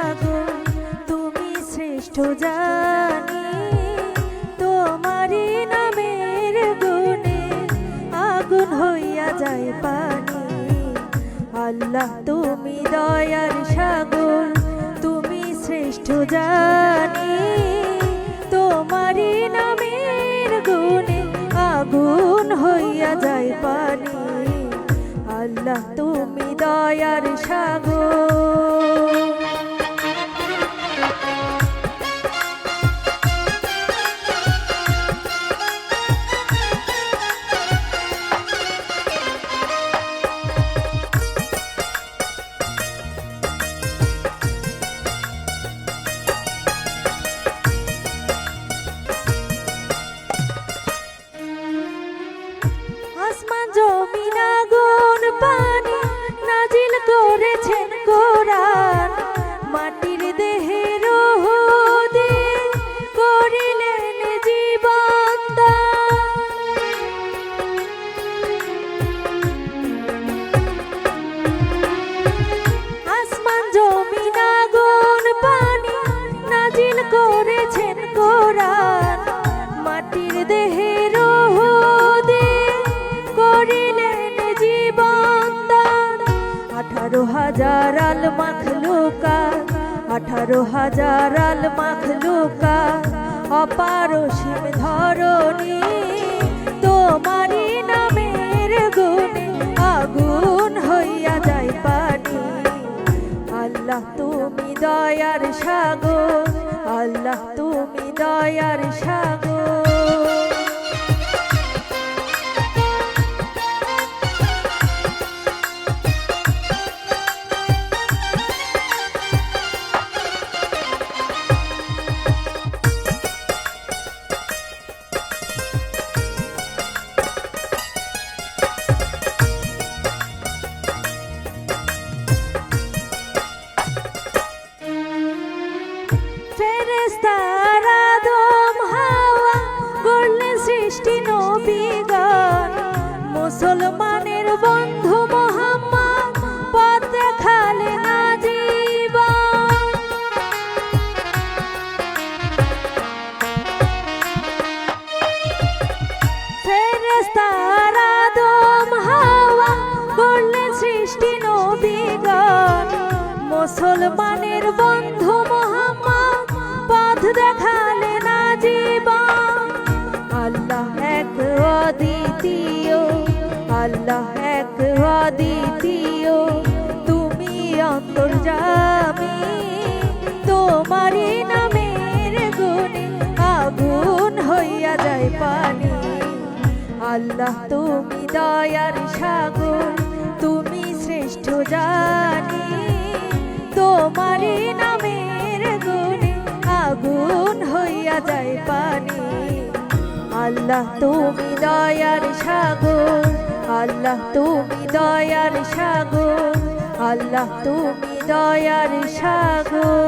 সাগর তুমি শ্রেষ্ঠ জানি, তোমারি নামের গুণে আগুন হইয়া যায় পানি। আল্লাহ তুমি দয়ার সাগর তুমি শ্রেষ্ঠ জানি, তোমারি নামের গুণে আগুন হইয়া যায় পানি। আল্লাহ তুমি দয়ার সাগর। আসমান জমিন আগুন পানি নাজিল করেছেন কোরআন, মাটির দেহে রূহ দিয়ে করিলেন জীবন দান। আসমান জমিন আগুন পানি নাজিল করেছেন কোরআন, মাটির দেহে রূহ করিলেন জীবন দান। 18,000 আল মাখলুকাত, 18,000 আল মাখলুকাত অপার অসীম ধরণী, তোমারি নামের গুণে আগুন হইয়া যায় পানি। আল্লাহ তুমি দয়ার সাগর, আল্লাহ তুমি দয়ার সাগর। ফেরেশতার আদম হাওয়া গড়লেন সৃষ্টি নবীগণ, মুসলমানের বন্ধু মুহাম্মদ পথ দেখালেন আজীবন। ফেরেশতার আদম হাওয়া গড়লেন সৃষ্টি নবীগণ, মুসলমানের বন্ধু মুহাম্মদ পথ দেখালেন আজীবন। আল্লাহ এক অদ্বিতীয়, আল্লাহ এক অদ্বিতীয়, তুমি অন্তর্যামী, তোমারি নামের গুণে আগুন হইয়া যায় পানি। আল্লাহ তুমি দয়ার সাগর তুমি শ্রেষ্ঠ জানি, তোমারি নামের গুণে আগুন হইয়া যায় পানি। আল্লাহ তুমি দয়ার সাগর, আল্লাহ তুমি দয়ার সাগর, আল্লাহ তুমি দয়ার সাগর।